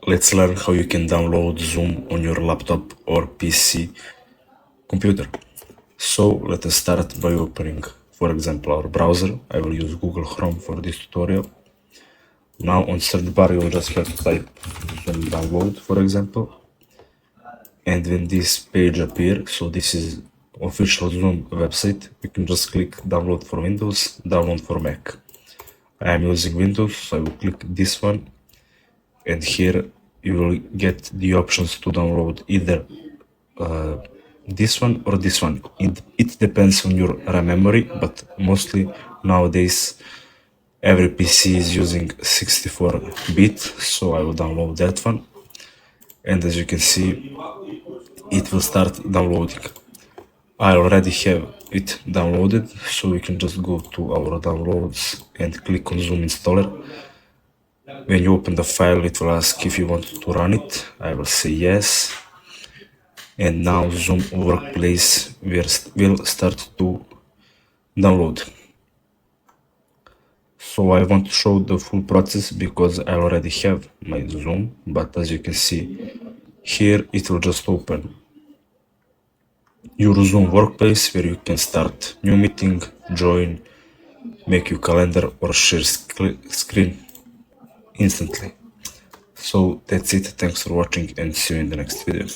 Let's learn how you can download Zoom on your laptop or PC computer. So let us start by opening, for example, our browser. I will use Google Chrome for this tutorial. Now on search bar you will just have to type Zoom download, for example. And when this page appears, so this is official Zoom website, you can just click download for Windows, download for Mac. I am using Windows, so I will click this one, and here you will get the options to download either this one or this one. It depends on your RAM memory, but mostly nowadays every PC is using 64-bit, so I will download that one. And as you can see, it will start downloading. I already have it downloaded, so we can just go to our downloads and click on Zoom installer. When you open the file, it will ask if you want to run it. I will say yes. And now Zoom Workplace will start to download. So I want to show the full process because I already have my Zoom, but as you can see here, it will just open your Zoom Workplace where you can start new meeting, join, make your calendar or share screen instantly. So that's it. Thanks for watching and see you in the next video.